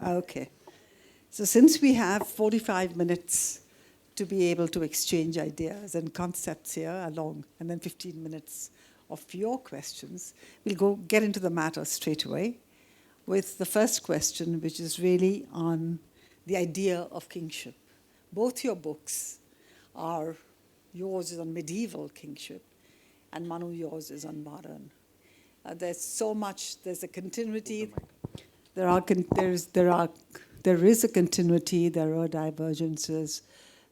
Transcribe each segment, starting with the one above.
Okay. So since we have 45 minutes to be able to exchange ideas and concepts here along, and then 15 minutes of your questions, we'll go get into the matter straight away with the first question, which is really on the idea of kingship. Both your books are, yours is on medieval kingship, and Manu, yours is on modern. There's so much, there's a continuity, there is a continuity, there are divergences,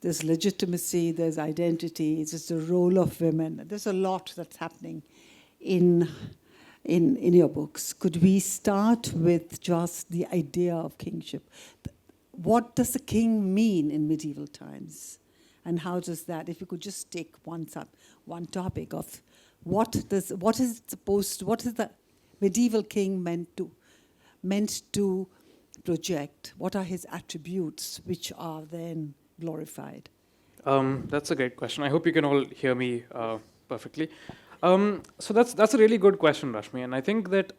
there's legitimacy, there's identity, there's the role of women. There's a lot that's happening in your books. Could we start with just the idea of kingship? What does the king mean in medieval times? And how does that, if you could just take one topic of what is the medieval king meant to project? What are his attributes which are then glorified? That's a great question. I hope you can all hear me perfectly. So that's a really good question, Rashmi. And I think that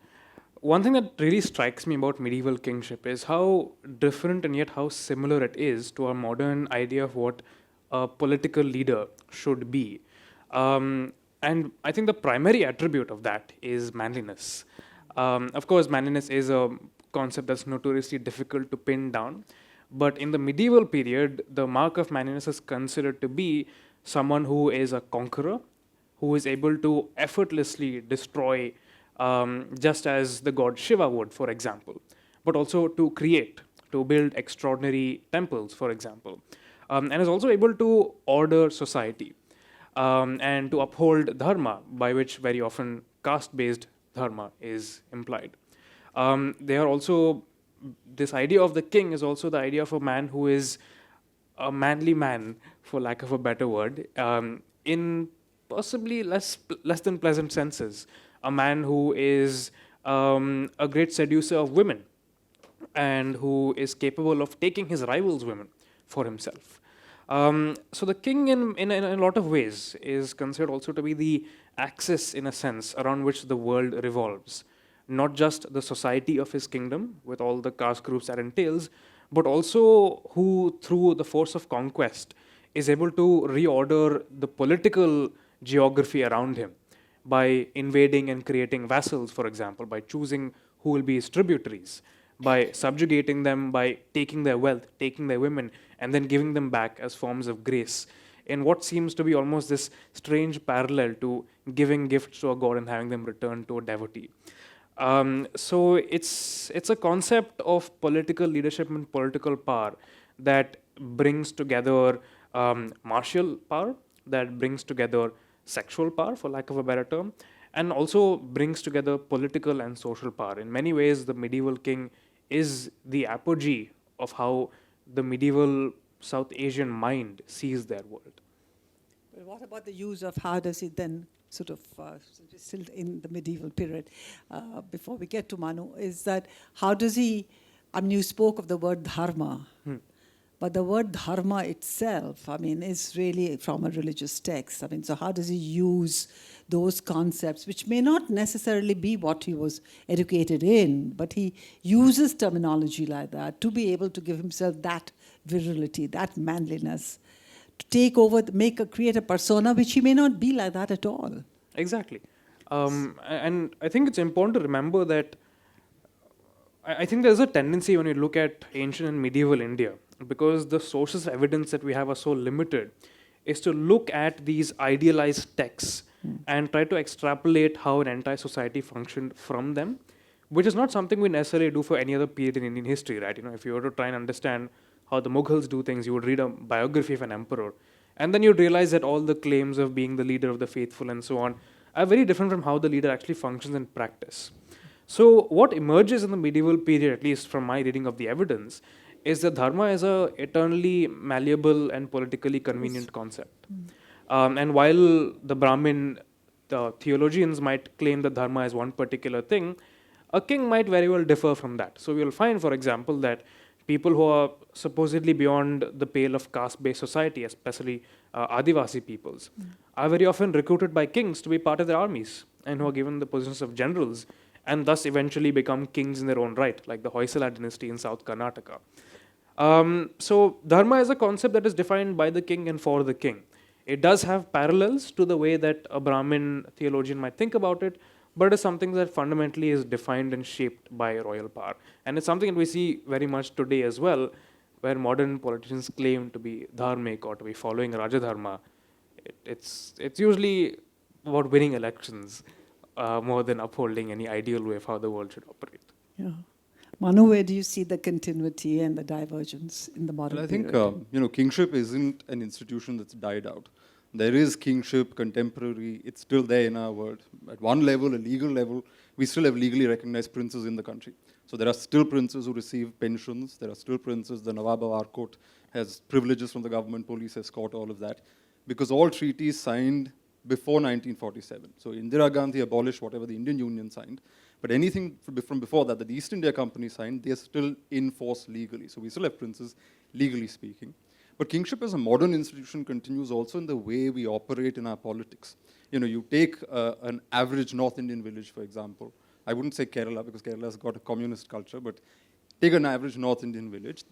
one thing that really strikes me about medieval kingship is how different and yet how similar it is to our modern idea of what a political leader should be. And I think the primary attribute of that is manliness. Of course, manliness is a concept that's notoriously difficult to pin down. But in the medieval period, the mark of manliness is considered to be someone who is a conqueror, who is able to effortlessly destroy, just as the god Shiva would, for example, but also to create, to build extraordinary temples, for example, and is also able to order society and to uphold dharma, by which very often caste-based dharma is implied. They are also, this idea of the king is also the idea of a man who is a manly man, for lack of a better word, in possibly less than pleasant senses. A man who is a great seducer of women and who is capable of taking his rivals' women for himself. So the king, in a lot of ways, is considered also to be the axis, in a sense, around which the world revolves. Not just the society of his kingdom, with all the caste groups that entails, but also who, through the force of conquest, is able to reorder the political geography around him by invading and creating vassals, for example, by choosing who will be his tributaries, by subjugating them, by taking their wealth, taking their women, and then giving them back as forms of grace, in what seems to be almost this strange parallel to giving gifts to a god and having them returned to a devotee. So it's a concept of political leadership and political power that brings together martial power, that brings together sexual power, for lack of a better term, and also brings together political and social power. In many ways, the medieval king is the apogee of how the medieval South Asian mind sees their world. But what about the use of, how does it then sort of, still in the medieval period, before we get to Manu, is that how does he, I mean, you spoke of the word dharma, but the word dharma itself, I mean, is really from a religious text. I mean, so how does he use those concepts, which may not necessarily be what he was educated in, but he uses terminology like that to be able to give himself that virility, that manliness, to take over, create a persona which he may not be like that at all. Exactly. And I think it's important to remember that I think there's a tendency when you look at ancient and medieval India, because the sources of evidence that we have are so limited, is to look at these idealized texts and try to extrapolate how an entire society functioned from them, which is not something we necessarily do for any other period in Indian history, right? You know, if you were to try and understand how the Mughals do things, you would read a biography of an emperor, and then you'd realize that all the claims of being the leader of the faithful and so on are very different from how the leader actually functions in practice. So what emerges in the medieval period, at least from my reading of the evidence, is that dharma is a eternally malleable and politically convenient concept. And while the Brahmin, the theologians might claim that dharma is one particular thing, a king might very well differ from that. So we'll find, for example, that people who are supposedly beyond the pale of caste-based society, especially Adivasi peoples, are very often recruited by kings to be part of their armies and who are given the positions of generals and thus eventually become kings in their own right, like the Hoysala dynasty in South Karnataka. So dharma is a concept that is defined by the king and for the king. It does have parallels to the way that a Brahmin theologian might think about it, but it is something that fundamentally is defined and shaped by royal power. And it's something that we see very much today as well, where modern politicians claim to be dharmic or to be following Rajadharma. It's usually about winning elections more than upholding any ideal way of how the world should operate. Yeah. Manu, where do you see the continuity and the divergence in the modern Well, I think period? kingship isn't an institution that's died out. There is kingship, contemporary. It's still there in our world. At one level, a legal level, we still have legally recognized princes in the country. So there are still princes who receive pensions. There are still princes. The Nawab of Arcot has privileges from the government, police escort, all of that, because all treaties signed before 1947. So Indira Gandhi abolished whatever the Indian Union signed. But anything from before that the East India Company signed, they are still in force legally. So we still have princes, legally speaking. But kingship as a modern institution continues also in the way we operate in our politics. You take an average North Indian village, for example. I wouldn't say Kerala, because Kerala has got a communist culture, but take an average North Indian village.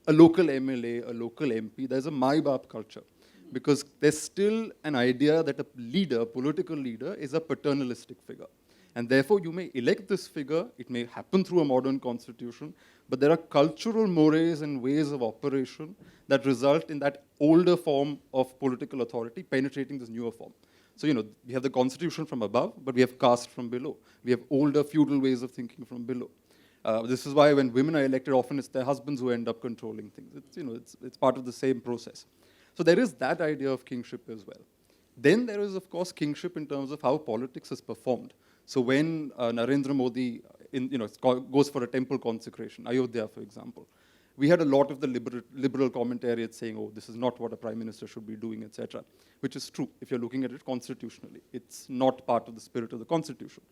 A local MLA, a local MP, there's a Mai-Baap culture. Because there's still an idea that a leader, political leader, is a paternalistic figure. And therefore, you may elect this figure, it may happen through a modern constitution, but there are cultural mores and ways of operation that result in that older form of political authority penetrating this newer form. So, we have the constitution from above, but we have caste from below. We have older feudal ways of thinking from below. This is why when women are elected, often it's their husbands who end up controlling things. It's part of the same process. So there is that idea of kingship as well. Then there is, of course, kingship in terms of how politics is performed. So when Narendra Modi goes for a temple consecration, Ayodhya, for example, we had a lot of the liberal commentariat saying, oh, this is not what a prime minister should be doing, etc., which is true if you're looking at it constitutionally. It's not part of the spirit of the constitution.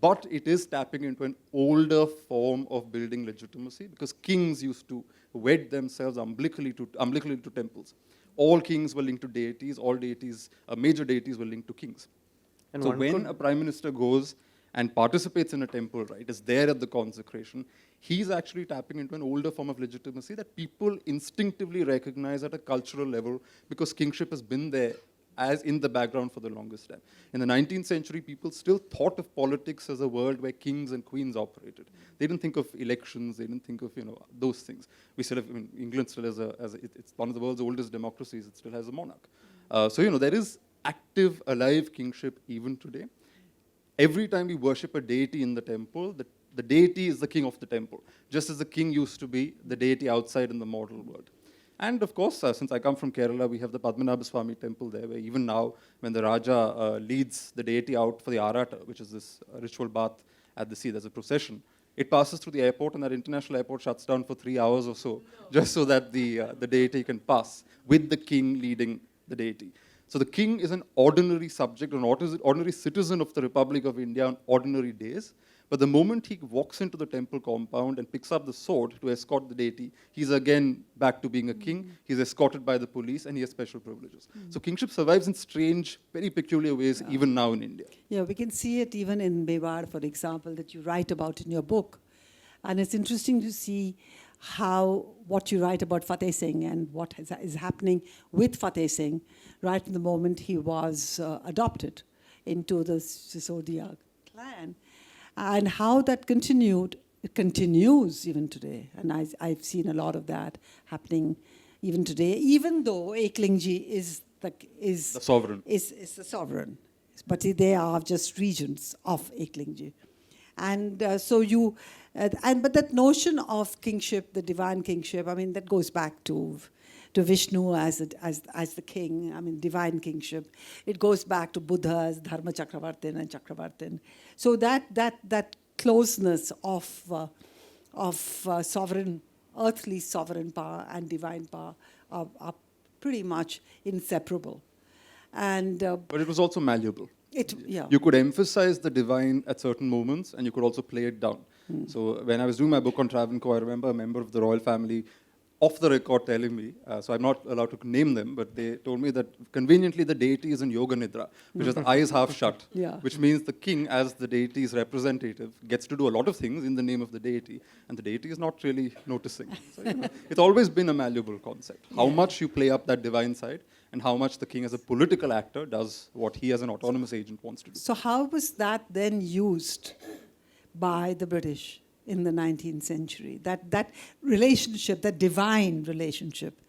But it is tapping into an older form of building legitimacy, because kings used to wed themselves umbilically to temples. All kings were linked to deities, all deities, major deities were linked to kings. And so when a prime minister goes and participates in a temple rite, is there at the consecration, he's actually tapping into an older form of legitimacy that people instinctively recognize at a cultural level, because kingship has been there as in the background for the longest time. In the 19th century, people still thought of politics as a world where kings and queens operated. They didn't think of elections, they didn't think of those things. We still have, England still has it's one of the world's oldest democracies, it still has a monarch. So there is active, alive kingship even today. Every time we worship a deity in the temple, the deity is the king of the temple, just as the king used to be the deity outside in the mortal world. And of course, since I come from Kerala, we have the Padmanabha Swami temple there, where even now, when the Raja leads the deity out for the Arata, which is this ritual bath at the sea, there's a procession. It passes through the airport, and that international airport shuts down for 3 hours or so, just so that the deity can pass, with the king leading the deity. So the king is an ordinary subject, an ordinary citizen of the Republic of India on ordinary days. But the moment he walks into the temple compound and picks up the sword to escort the deity, he's again back to being a king. He's escorted by the police, and he has special privileges. So kingship survives in strange, very peculiar ways, even now in India. Yeah, we can see it even in Mewar, for example, that you write about in your book. And it's interesting to see what you write about Fateh Singh and what is happening with Fateh Singh right from the moment he was adopted into the Sisodia clan. And how that continued, it continues even today. And I've seen a lot of that happening even today, even though Eklingji is the sovereign. Is the sovereign. But they are just regions of Eklingji. And but that notion of kingship, the divine kingship, that goes back to Vishnu as the king, divine kingship. It goes back to Buddha as Dharma Chakravartin and Chakravartin. So that closeness of sovereign, earthly sovereign power and divine power are pretty much inseparable. And but it was also malleable. Yeah. You could emphasize the divine at certain moments, and you could also play it down. So when I was doing my book on Travancore, I remember a member of the royal family off the record telling me, so I'm not allowed to name them, but they told me that conveniently the deity is in Yoga Nidra, which is the eyes half shut, Yeah. which means the king, as the deity's representative, gets to do a lot of things in the name of the deity, and the deity is not really noticing. So, it's always been a malleable concept. How much you play up that divine side, and how much the king as a political actor does what he as an autonomous agent wants to do. So how was that then used by the British in the 19th century? That relationship, that divine relationship,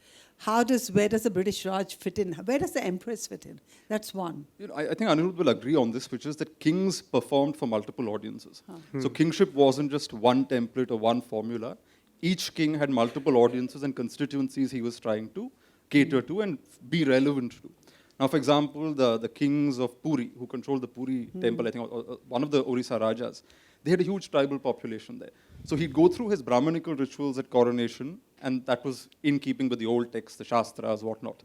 where does the British Raj fit in? Where does the Empress fit in? That's one. I think Anirudh will agree on this, which is that kings performed for multiple audiences. So kingship wasn't just one template or one formula. Each king had multiple audiences and constituencies he was trying to cater to and be relevant to. Now, for example, the kings of Puri, who controlled the Puri temple, I think one of the Orissa Rajas, they had a huge tribal population there. So he'd go through his Brahmanical rituals at coronation, and that was in keeping with the old texts, the Shastras, whatnot.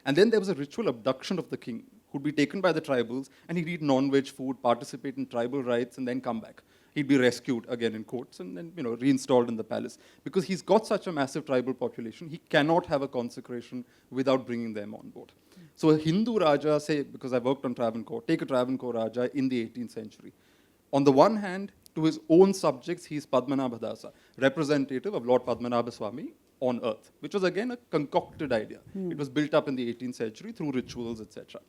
And then there was a ritual abduction of the king, who'd be taken by the tribals, and he'd eat non-veg food, participate in tribal rites, and then come back. He'd be rescued, again in quotes, and then reinstalled in the palace. Because he's got such a massive tribal population, he cannot have a consecration without bringing them on board. So a Hindu Raja, say, because I worked on Travancore, take a Travancore Raja in the 18th century. On the one hand, to his own subjects, he's Padmanabhadasa, representative of Lord Padmanabha Swami on earth, which was again a concocted idea. It was built up in the 18th century through rituals, etc.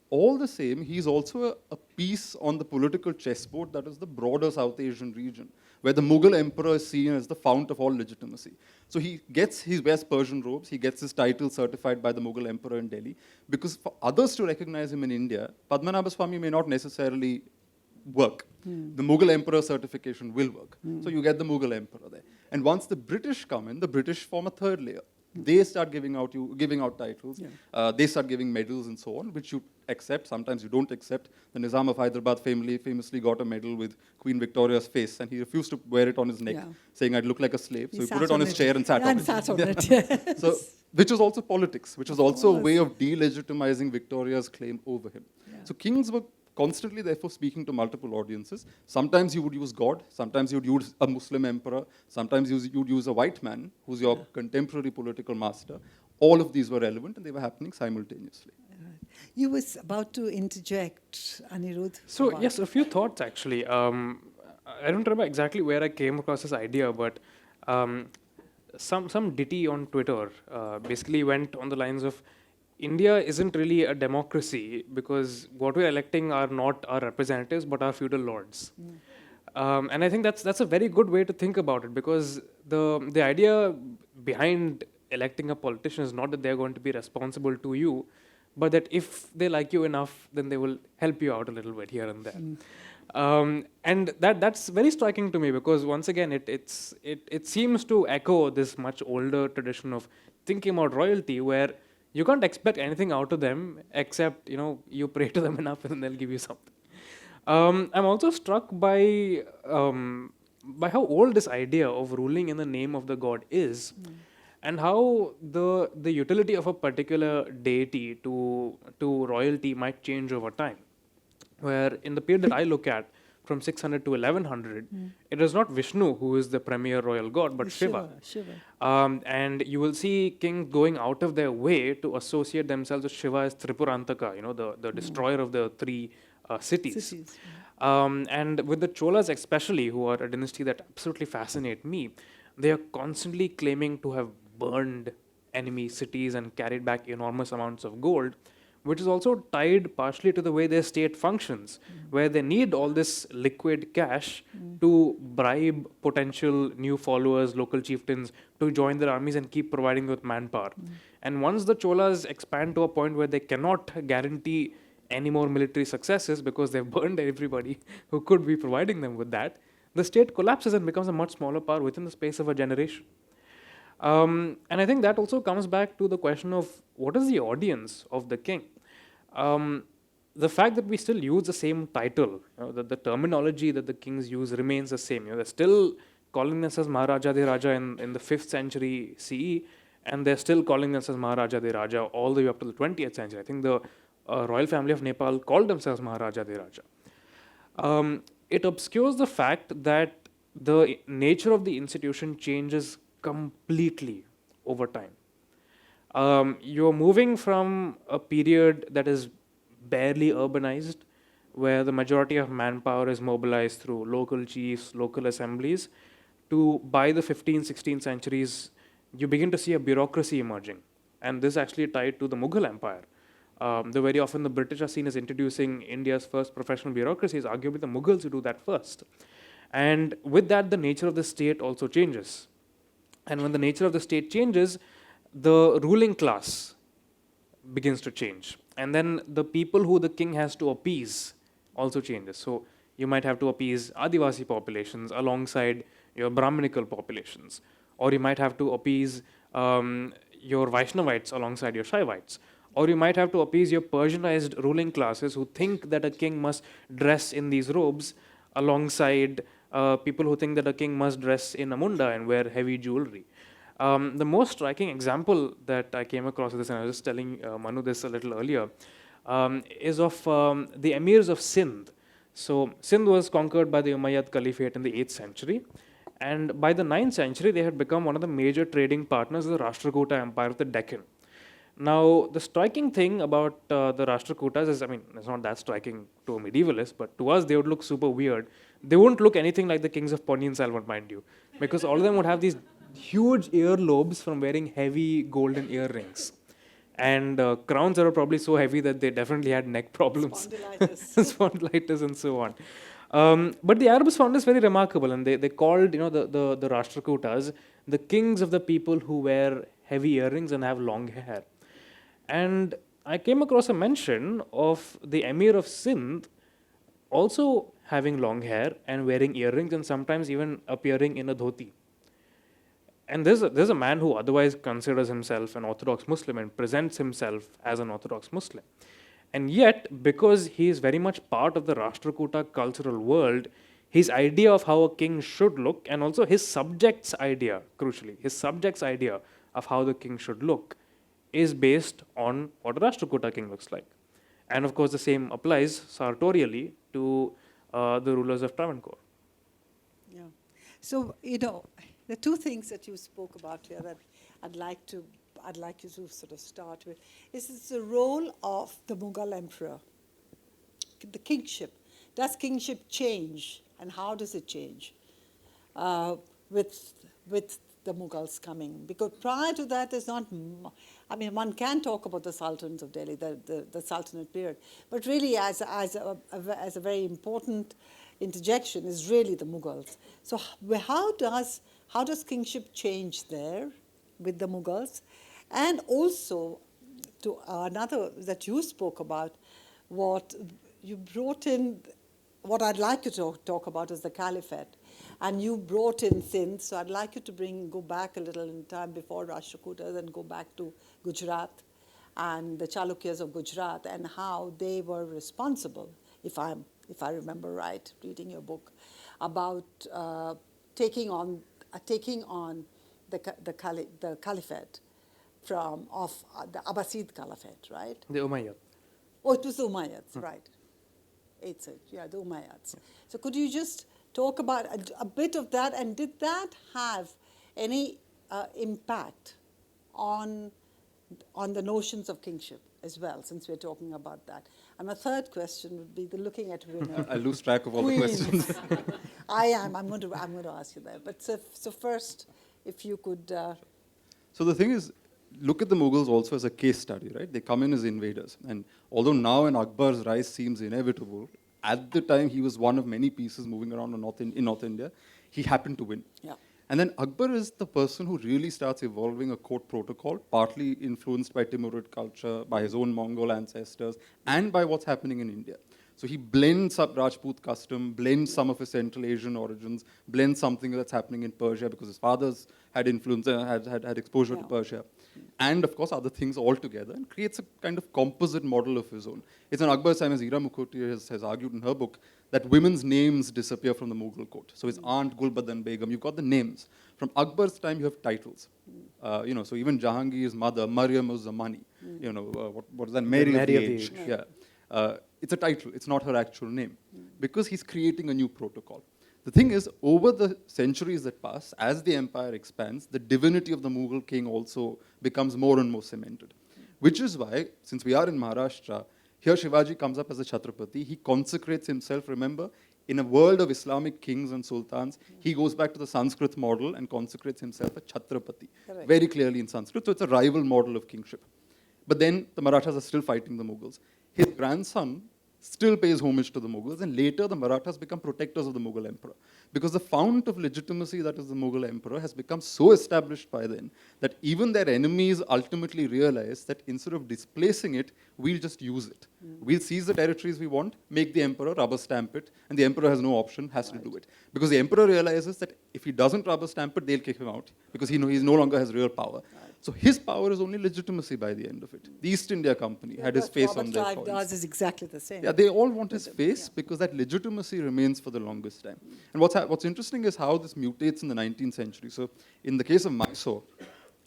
All the same, he's also a piece on the political chessboard that is the broader South Asian region, where the Mughal emperor is seen as the fount of all legitimacy. So he wears Persian robes, he gets his title certified by the Mughal emperor in Delhi, because for others to recognize him in India, Padmanabha Swami may not necessarily work. The Mughal emperor certification will work. So you get the Mughal emperor there. And once the British come in, the British form a third layer. They start giving out titles. They start giving medals and so on, which you accept. Sometimes you don't accept. The Nizam of Hyderabad famously got a medal with Queen Victoria's face, and he refused to wear it on his neck, saying I'd look like a slave. So he put it on his chair and sat on it. Yes. So, which was also politics, which was also a way of delegitimizing Victoria's claim over him. So kings were constantly, therefore, speaking to multiple audiences. Sometimes you would use God, sometimes you would use a Muslim emperor, sometimes you'd use a white man who's your contemporary political master. All of these were relevant and they were happening simultaneously. You was about to interject, Anirudh. So, yes, a few thoughts actually. I don't remember exactly where I came across this idea, but some ditty on Twitter basically went on the lines of, India isn't really a democracy because what we're electing are not our representatives but our feudal lords. And I think that's a very good way to think about it, because the idea behind electing a politician is not that they're going to be responsible to you, but that if they like you enough, then they will help you out a little bit here and there. And that's very striking to me, because once again it seems to echo this much older tradition of thinking about royalty, where you can't expect anything out of them except, you pray to them enough and they'll give you something. I'm also struck by how old this idea of ruling in the name of the god is, and how the utility of a particular deity to royalty might change over time. Where in the period that I look at, from 600 to 1100, it is not Vishnu who is the premier royal god, but Shiva. And you will see kings going out of their way to associate themselves with Shiva as Tripurantaka, the destroyer of the three cities. And with the Cholas especially, who are a dynasty that absolutely fascinate me, they are constantly claiming to have burned enemy cities and carried back enormous amounts of gold, which is also tied partially to the way their state functions, where they need all this liquid cash to bribe potential new followers, local chieftains, to join their armies and keep providing with manpower. And once the Cholas expand to a point where they cannot guarantee any more military successes because they've burned everybody who could be providing them with that, the state collapses and becomes a much smaller power within the space of a generation. And I think that also comes back to the question of what is the audience of the king? The fact that we still use the same title, that the terminology that the kings use remains the same. They're still calling themselves Maharaja de Raja in the 5th century CE, and they're still calling themselves Maharaja de Raja all the way up to the 20th century. I think the royal family of Nepal called themselves Maharaja de Raja. It obscures the fact that the nature of the institution changes completely over time. You're moving from a period that is barely urbanized, where the majority of manpower is mobilized through local chiefs, local assemblies, to by the 15th, 16th centuries, you begin to see a bureaucracy emerging. And this is actually tied to the Mughal Empire. Though very often the British are seen as introducing India's first professional bureaucracy, it's arguably the Mughals who do that first. And with that, the nature of the state also changes. And when the nature of the state changes, the ruling class begins to change. And then the people who the king has to appease also changes. So you might have to appease Adivasi populations alongside your Brahminical populations. Or you might have to appease your Vaishnavites alongside your Shaivites. Or you might have to appease your Persianized ruling classes who think that a king must dress in these robes alongside people who think that a king must dress in a munda and wear heavy jewelry. The most striking example that I came across of this, and I was just telling Manu this a little earlier, is of the emirs of Sindh. So Sindh was conquered by the Umayyad Caliphate in the 8th century. And by the 9th century, they had become one of the major trading partners of the Rashtrakuta Empire of the Deccan. Now, the striking thing about the Rashtrakutas is, I mean, it's not that striking to a medievalist, but to us, they would look super weird. They wouldn't look anything like the kings of Ponniyin Selvan, mind you, because all of them would have these huge earlobes from wearing heavy golden earrings. And crowns that were probably so heavy that they definitely had neck problems. Spondylitis. Spondylitis and so on. But the Arabs found this very remarkable, and they called the Rashtrakutas the kings of the people who wear heavy earrings and have long hair. And I came across a mention of the Emir of Sindh also having long hair and wearing earrings and sometimes even appearing in a dhoti. And there's a man who otherwise considers himself an Orthodox Muslim and presents himself as an Orthodox Muslim. And yet, because he is very much part of the Rashtrakuta cultural world, his idea of how a king should look, and also his subjects' idea, crucially, his subjects' idea of how the king should look, is based on what a Rashtrakuta king looks like. And of course, the same applies sartorially to the rulers of Travancore. Yeah. So, the two things that you spoke about here that I'd like you to sort of start with is the role of the Mughal emperor, the kingship. Does kingship change, and how does it change with the Mughals coming? Because prior to that, there's not. I mean, one can talk about the sultans of Delhi, the Sultanate period, but really, as a very important interjection, is really the Mughals. So, how does kingship change there with the Mughals? And also, to another that you spoke about, what you brought in, what I'd like you to talk about is the caliphate. And you brought in Sindh, so I'd like you to go back a little in time before Rashtrakutas and go back to Gujarat and the Chalukyas of Gujarat and how they were responsible, if I remember right, reading your book, about taking on the caliphate of the Abbasid Caliphate, right? The Umayyad. Oh, it was the Umayyads, right. The Umayyads. So could you just talk about a bit of that, and did that have any impact on the notions of kingship as well, since we're talking about that? And my third question would be looking at women. I lose track of all the questions. I'm going to ask you that. But so first, if you could. So the thing is, look at the Mughals also as a case study, right? They come in as invaders. And although now in Akbar's rise seems inevitable, at the time he was one of many pieces moving around in North India. He happened to win. Yeah. And then Akbar is the person who really starts evolving a court protocol, partly influenced by Timurid culture, by his own Mongol ancestors, and by what's happening in India. So he blends up Rajput custom, blends some of his Central Asian origins, blends something that's happening in Persia because his fathers had influence, had exposure to Persia, and of course other things all together, and creates a kind of composite model of his own. It's an Akbar's time, as Ira Mukherjee has argued in her book, that women's names disappear from the Mughal court. So his aunt Gulbadan Begum, you've got the names. From Akbar's time, you have titles. So even Jahangir's mother, Maryam uz-Zamani, what is that? Mary of the Age. Yeah. It's a title, it's not her actual name. Because he's creating a new protocol. The thing is, over the centuries that pass, as the empire expands, the divinity of the Mughal king also becomes more and more cemented. Which is why, since we are in Maharashtra, here Shivaji comes up as a Chhatrapati. He consecrates himself, remember, in a world of Islamic kings and sultans, he goes back to the Sanskrit model and consecrates himself a Chhatrapati. Correct. Very clearly in Sanskrit, so it's a rival model of kingship. But then the Marathas are still fighting the Mughals. His grandson still pays homage to the Mughals, and later the Marathas become protectors of the Mughal emperor. Because the fount of legitimacy that is the Mughal emperor has become so established by then that even their enemies ultimately realize that instead of displacing it, we'll just use it. We'll seize the territories we want, make the emperor rubber stamp it, and the emperor has no option, has to do it. Because the emperor realizes that if he doesn't rubber stamp it, they'll kick him out, because he no longer has real power. So his power is only legitimacy by the end of it. The East India Company had his face on their coins. Does is exactly the same. Yeah, they all want his face because that legitimacy remains for the longest time. And what's interesting is how this mutates in the 19th century. So in the case of Mysore,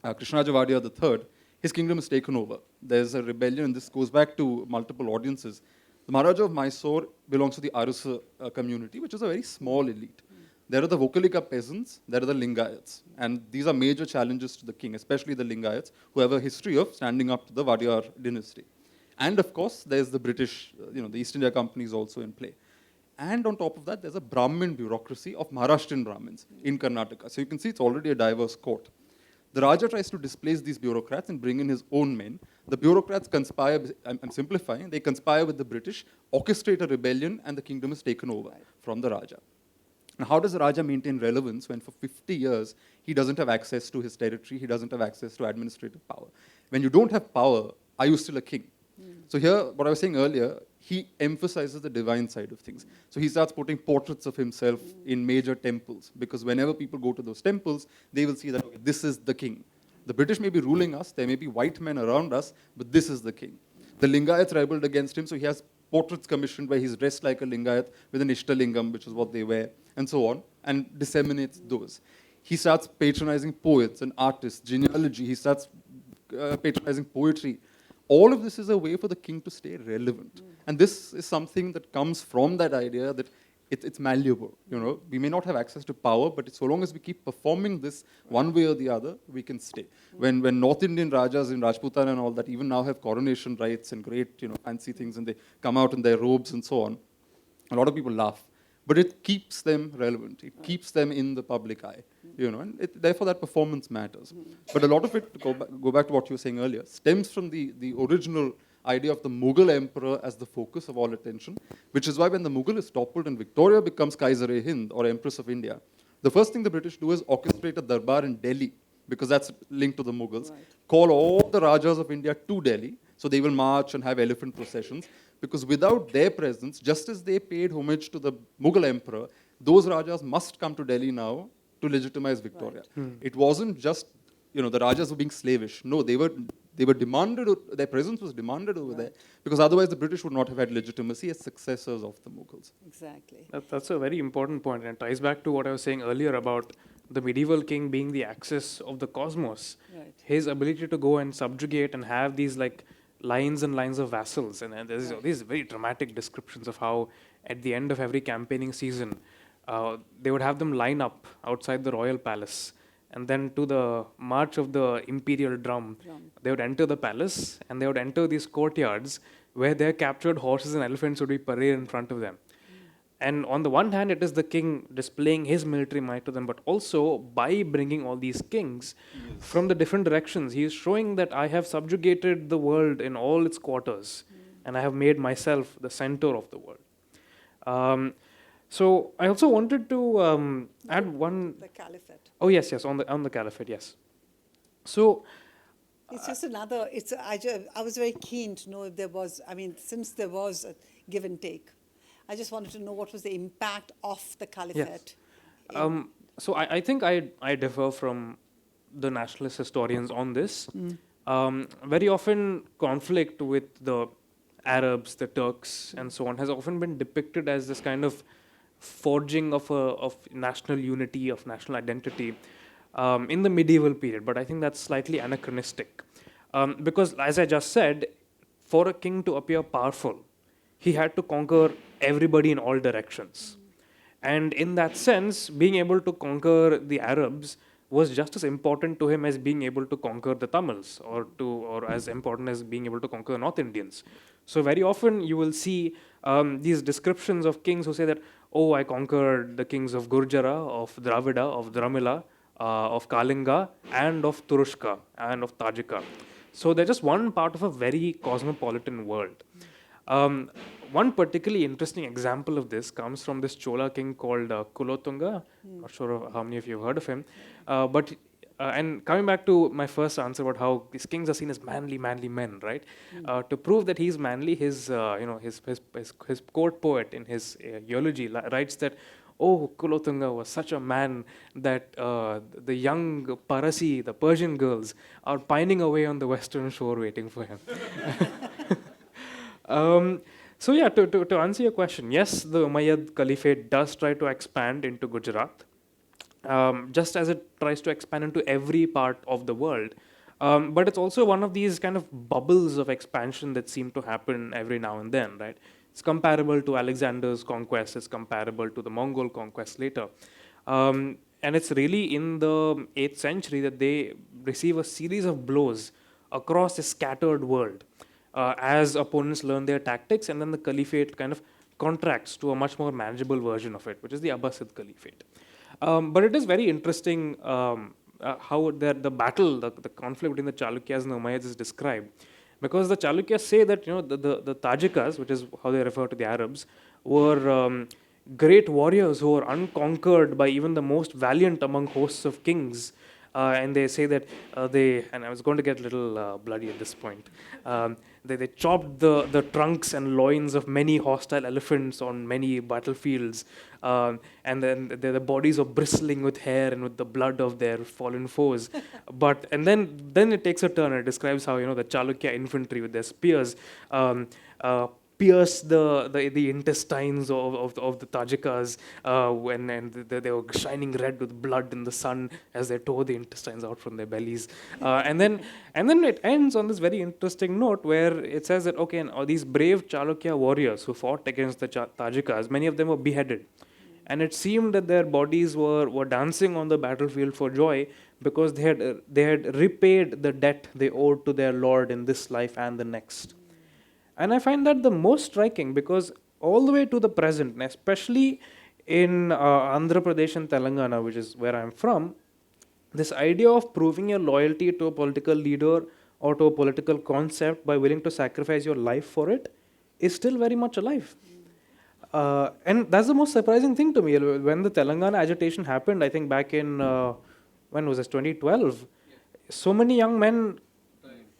Krishnaja Vadiyar III, his kingdom is taken over. There's a rebellion, and this goes back to multiple audiences. The Maharaja of Mysore belongs to the Arasa community, which is a very small elite. There are the Vokalika peasants, there are the Lingayats. And these are major challenges to the king, especially the Lingayats, who have a history of standing up to the Vadiyar dynasty. And of course, there's the British, the East India Company is also in play. And on top of that, there's a Brahmin bureaucracy of Maharashtrian Brahmins in Karnataka. So you can see it's already a diverse court. The Raja tries to displace these bureaucrats and bring in his own men. The bureaucrats conspire, I'm simplifying, they conspire with the British, orchestrate a rebellion, and the kingdom is taken over from the Raja. Now, how does the Raja maintain relevance when for 50 years he doesn't have access to his territory, he doesn't have access to administrative power? When you don't have power, are you still a king? So here, what I was saying earlier, he emphasizes the divine side of things. So he starts putting portraits of himself in major temples, because whenever people go to those temples, they will see that, okay, this is the king. The British may be ruling us, there may be white men around us, but this is the king. The Lingayats rebelled against him, so he has portraits commissioned where he's dressed like a Lingayat with an Ishtalingam, which is what they wear, and so on, and disseminates those. He starts patronizing poets and artists, genealogy, he starts patronizing poetry. All of this is a way for the king to stay relevant. And this is something that comes from that idea that it's malleable. We may not have access to power, but so long as we keep performing this one way or the other, we can stay. When North Indian Rajas in Rajputana and all that even now have coronation rites and great fancy things, and they come out in their robes and so on, a lot of people laugh. But it keeps them relevant. It keeps them in the public eye. And therefore that performance matters. But a lot of it, to go back to what you were saying earlier, stems from the original idea of the Mughal emperor as the focus of all attention, which is why when the Mughal is toppled and Victoria becomes Kaisar-e-Hind or Empress of India, the first thing the British do is orchestrate a darbar in Delhi, because that's linked to the Mughals, call all the Rajas of India to Delhi, so they will march and have elephant processions, because without their presence, just as they paid homage to the Mughal emperor, those Rajas must come to Delhi now to legitimize Victoria. It wasn't just, the Rajas were being slavish. No, they were demanded, their presence was demanded over there, because otherwise the British would not have had legitimacy as successors of the Mughals. Exactly. That's a very important point, and it ties back to what I was saying earlier about the medieval king being the axis of the cosmos. Right. His ability to go and subjugate and have these lines and lines of vassals, and there's these very dramatic descriptions of how at the end of every campaigning season, they would have them line up outside the royal palace, and then to the march of the imperial drum, they would enter the palace, and they would enter these courtyards where their captured horses and elephants would be paraded in front of them. And on the one hand, it is the king displaying his military might to them, but also by bringing all these kings from the different directions, he is showing that I have subjugated the world in all its quarters, and I have made myself the center of the world. So I also wanted to add one. The caliphate. Oh yes, on the caliphate, yes. So It's just another. I was very keen to know if there was. Since there was a give and take, I just wanted to know what was the impact of the caliphate. Yes. So I think I differ from the nationalist historians on this. Very often conflict with the Arabs, the Turks, and so on has often been depicted as this kind of forging of national unity, of national identity in the medieval period. But I think that's slightly anachronistic. Because as I just said, for a king to appear powerful, he had to conquer everybody in all directions. And in that sense, being able to conquer the Arabs was just as important to him as being able to conquer the Tamils, or as important as being able to conquer the North Indians. So very often you will see these descriptions of kings who say that, oh, I conquered the kings of Gurjara, of Dravida, of Dramila, of Kalinga, and of Turushka, and of Tajika. So they're just one part of a very cosmopolitan world. Um, One particularly interesting example of this comes from this Chola king called Kulotunga. Not sure how many of you have heard of him. And coming back to my first answer about how these kings are seen as manly men, right? To prove that he's manly, his court poet in his eulogy writes that, oh, Kulotunga was such a man that the young Parasi, the Persian girls, are pining away on the western shore waiting for him. So yeah, to answer your question, yes, the Umayyad Caliphate does try to expand into Gujarat, just as it tries to expand into every part of the world. But it's also one of these kind of bubbles of expansion that seem to happen every now and then, right? It's comparable to Alexander's conquest, it's comparable to the Mongol conquest later. And it's really in the 8th century that they receive a series of blows across a scattered world as opponents learn their tactics, and then the caliphate kind of contracts to a much more manageable version of it, which is the Abbasid Caliphate. But it is very interesting how the battle, the conflict between the Chalukyas and the Umayyads is described. Because the Chalukyas say that the Tajikas, which is how they refer to the Arabs, were great warriors who were unconquered by even the most valiant among hosts of kings. And they say that and I was going to get a little bloody at this point, they chopped the trunks and loins of many hostile elephants on many battlefields, and then the bodies are bristling with hair and with the blood of their fallen foes. And then it takes a turn. It describes how the Chalukya infantry with their spears pierce the intestines of the Tajikas, and they were shining red with blood in the sun as they tore the intestines out from their bellies. And then it ends on this very interesting note where it says that, okay, and these brave Chalukya warriors who fought against the Tajikas, many of them were beheaded. And it seemed that their bodies were dancing on the battlefield for joy because they had repaid the debt they owed to their lord in this life and the next. And I find that the most striking because all the way to the present, and especially in Andhra Pradesh and Telangana, which is where I'm from, this idea of proving your loyalty to a political leader or to a political concept by willing to sacrifice your life for it is still very much alive. And that's the most surprising thing to me. When the Telangana agitation happened, I think back in, when was this, 2012, so many young men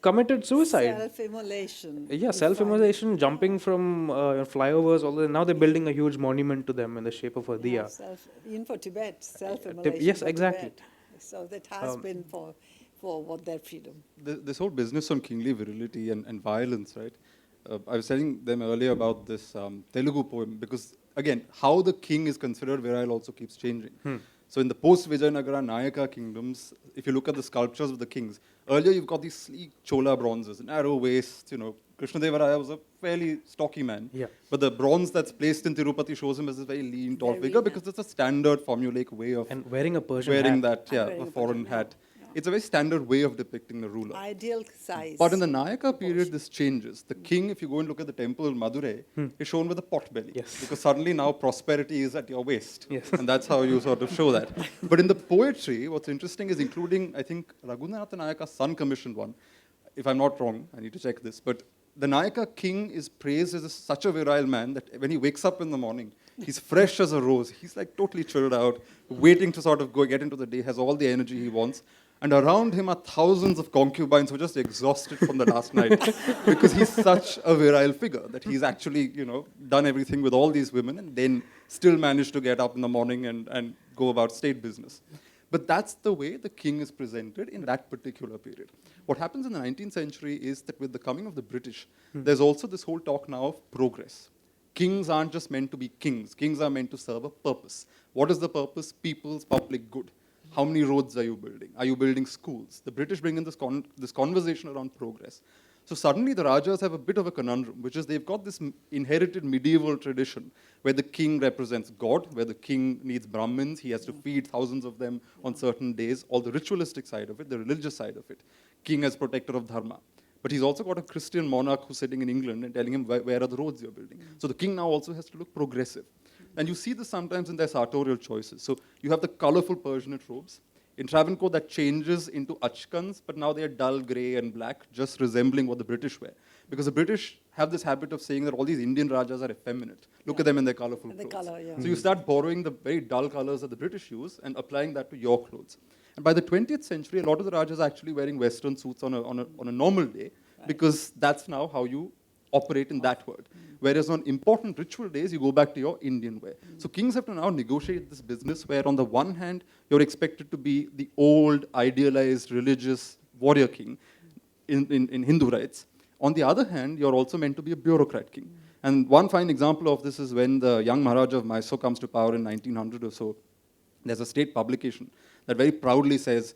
committed suicide. Self-immolation. Yeah, self-immolation, jumping from flyovers. Now they're building a huge monument to them in the shape of a diya. Even for Tibet, self-immolation. Yes, for exactly. Tibet. So that has been for what their freedom. This whole business on kingly virility and violence, right? I was telling them earlier about this Telugu poem because, again, how the king is considered virile also keeps changing. So in the post-Vijayanagara Nayaka kingdoms, if you look at the sculptures of the kings, earlier you've got these sleek Chola bronzes, narrow waist, Krishnadevaraya was a fairly stocky man. Yeah. But the bronze that's placed in Tirupati shows him as a very lean, tall figure because it's a standard formulaic way of And wearing a Persian wearing hat. that, a foreign hat. It's a very standard way of depicting the ruler. Ideal size. But in the Nayaka period, this changes. The king, if you go and look at the temple in Madurai, is shown with a pot belly. Yes. Because suddenly now prosperity is at your waist. Yes. And that's how you sort of show that. But in the poetry, what's interesting is including, I think, Raghunatha Nayaka's son commissioned one. If I'm not wrong, I need to check this. But the Nayaka king is praised as such a virile man that when he wakes up in the morning, he's fresh as a rose. He's like totally chilled out, waiting to sort of get into the day, has all the energy he wants. And around him are thousands of concubines who are just exhausted from the last night because he's such a virile figure that he's actually, done everything with all these women and then still managed to get up in the morning and go about state business. But that's the way the king is presented in that particular period. What happens in the 19th century is that with the coming of the British, there's also this whole talk now of progress. Kings aren't just meant to be kings. Kings are meant to serve a purpose. What is the purpose? People's public good. How many roads are you building? Are you building schools? The British bring in this conversation around progress. So suddenly the Rajas have a bit of a conundrum, which is they've got this inherited medieval tradition where the king represents God, where the king needs Brahmins, he has to feed thousands of them on certain days, all the ritualistic side of it, the religious side of it. King as protector of dharma. But he's also got a Christian monarch who's sitting in England and telling him where are the roads you're building. So the king now also has to look progressive. And you see this sometimes in their sartorial choices. So you have the colorful Persianate robes. In Travancore, that changes into achkans, but now they are dull grey and black, just resembling what the British wear. Because the British have this habit of saying that all these Indian Rajas are effeminate. Look at them in their colorful clothes. Color, yeah. So you start borrowing the very dull colors that the British use and applying that to your clothes. And by the 20th century, a lot of the Rajas are actually wearing Western suits on a normal day, because that's now how you operate in that world. Whereas on important ritual days, you go back to your Indian wear. So kings have to now negotiate this business where on the one hand, you're expected to be the old, idealized, religious warrior king in Hindu rites. On the other hand, you're also meant to be a bureaucrat king. And one fine example of this is when the young Maharaja of Mysore comes to power in 1900 or so. There's a state publication that very proudly says,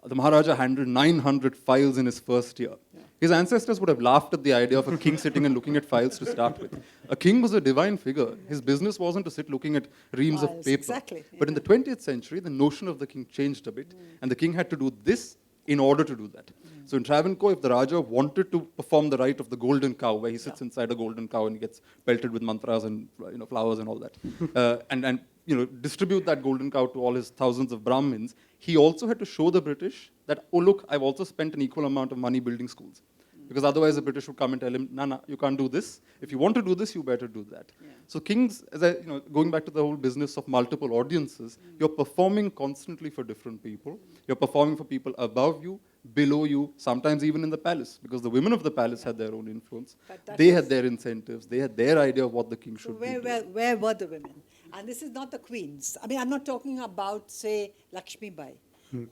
the Maharaja handled 900 files in his first year. Yeah. His ancestors would have laughed at the idea of a king sitting and looking at files to start with. A king was a divine figure. His business wasn't to sit looking at reams of paper. Exactly. But in the 20th century, the notion of the king changed a bit, and the king had to do this in order to do that. So in Travancore, if the Raja wanted to perform the rite of the golden cow, where he sits inside a golden cow and he gets pelted with mantras and flowers and all that, and distribute that golden cow to all his thousands of Brahmins, he also had to show the British that, oh look, I've also spent an equal amount of money building schools. Because otherwise the British would come and tell him, nah, you can't do this. If you want to do this, you better do that. Yeah. So kings, going back to the whole business of multiple audiences, you're performing constantly for different people. You're performing for people above you, below you, sometimes even in the palace, because the women of the palace had their own influence. They had their incentives. They had their idea of what the king should be doing. Where were the women? And this is not the queens. I mean, I'm not talking about, say, Lakshmi Bai,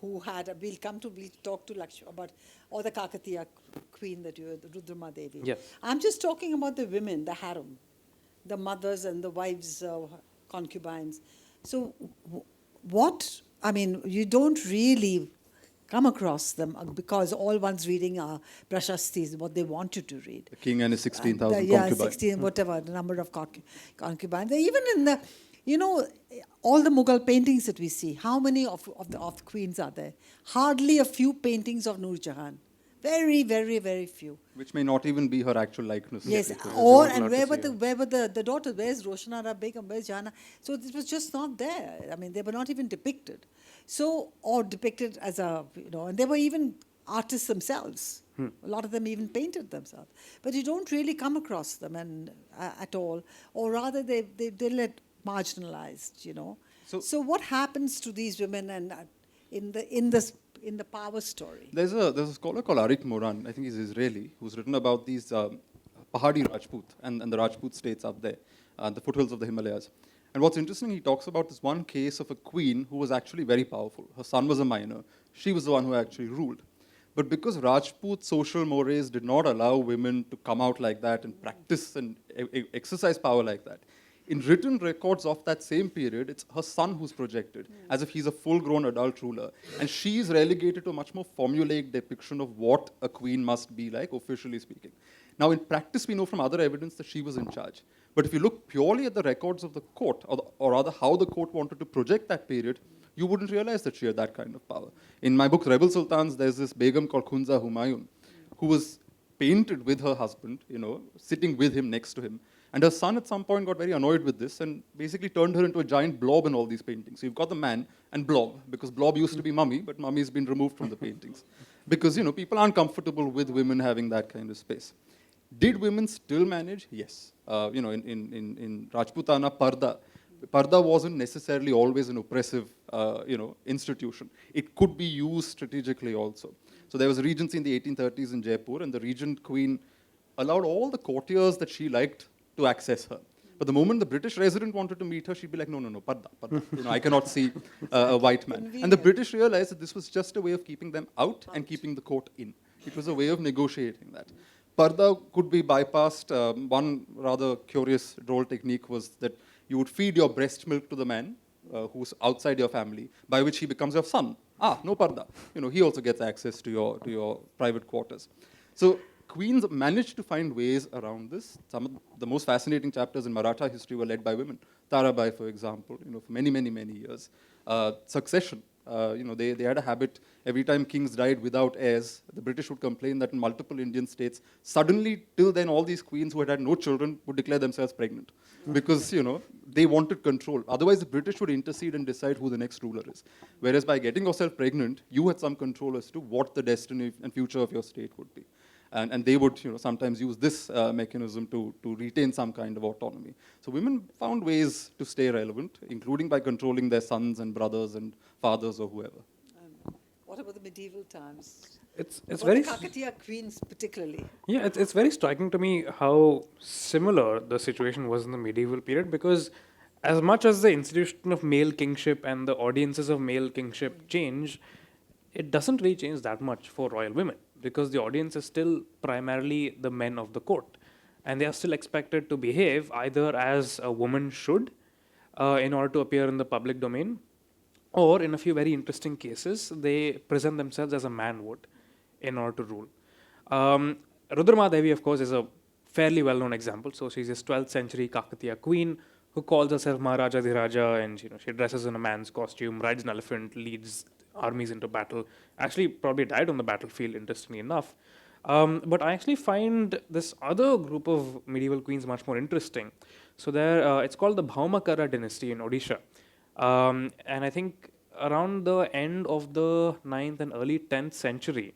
who had, we'll talk to Lakshmi about, or the Kakatiya queen that the Rudrama Devi. Yes. I'm just talking about the women, the harem, the mothers and the wives, concubines. So you don't really come across them because all one's reading are prashastis, what they want you to read. The king and his 16,000 concubines. Yeah, 16, whatever, the number of concubines. Even in the, all the Mughal paintings that we see, how many of the queens are there? Hardly a few paintings of Nur Jahan. Very, very, very few. Which may not even be her actual likeness. Yes, where were the daughters? Where's Roshanara Begum? Where's Jahana? So it was just not there. I mean, they were not even depicted. So, or depicted as and they were even artists themselves. A lot of them even painted themselves. But you don't really come across them at all. Or rather, they're marginalized, So what happens to these women and in the power story? There's a scholar called Arik Moran, I think he's Israeli, who's written about these Pahadi Rajput and the Rajput states up there, the foothills of the Himalayas. And what's interesting, he talks about this one case of a queen who was actually very powerful. Her son was a minor. She was the one who actually ruled. But because Rajput social mores did not allow women to come out like that and practice and exercise power like that, in written records of that same period, it's her son who's projected, as if he's a full-grown adult ruler. And she's relegated to a much more formulaic depiction of what a queen must be like, officially speaking. Now, in practice, we know from other evidence that she was in charge. But if you look purely at the records of the court, or rather how the court wanted to project that period, you wouldn't realize that she had that kind of power. In my book, Rebel Sultans, there's this Begum called Khunza Humayun, who was painted with her husband, sitting with him, next to him. And her son at some point got very annoyed with this and basically turned her into a giant blob in all these paintings. So you've got the man and blob, because blob used to be mummy, but mummy's been removed from the paintings. Because, people aren't comfortable with women having that kind of space. Did women still manage? Yes. In Rajputana, Parda wasn't necessarily always an oppressive, institution. It could be used strategically also. So there was a regency in the 1830s in Jaipur, and the regent queen allowed all the courtiers that she liked to access her. But the moment the British resident wanted to meet her, she'd be like, no, Parda. I cannot see a white man. And the British realized that this was just a way of keeping them out and keeping the court in. It was a way of negotiating that. Parda could be bypassed. One rather curious role technique was that you would feed your breast milk to the man who's outside your family, by which he becomes your son. No Parda. He also gets access to your private quarters. So queens managed to find ways around this. Some of the most fascinating chapters in Maratha history were led by women. Tarabai, for example, for many, many, many years. Succession. They had a habit, every time kings died without heirs, the British would complain that in multiple Indian states, suddenly, till then, all these queens who had had no children would declare themselves pregnant. Because, they wanted control. Otherwise, the British would intercede and decide who the next ruler is. Whereas by getting yourself pregnant, you had some control as to what the destiny and future of your state would be. And they would sometimes use this mechanism to retain some kind of autonomy. So women found ways to stay relevant, including by controlling their sons and brothers and fathers or whoever. What about the medieval times? It's Or very the Kakatiya queens particularly. Yeah, it's very striking to me how similar the situation was in the medieval period, because as much as the institution of male kingship and the audiences of male kingship change, it doesn't really change that much for royal women, because the audience is still primarily the men of the court, and they are still expected to behave either as a woman should in order to appear in the public domain, or in a few very interesting cases, they present themselves as a man would in order to rule. Rudrama Devi, of course, is a fairly well-known example. So she's this 12th century Kakatiya queen who calls herself Maharaja Dhiraja, and she dresses in a man's costume, rides an elephant, leads armies into battle. Actually, probably died on the battlefield, interestingly enough. But I actually find this other group of medieval queens much more interesting. So it's called the Bhaumakara dynasty in Odisha. And I think around the end of the 9th and early 10th century,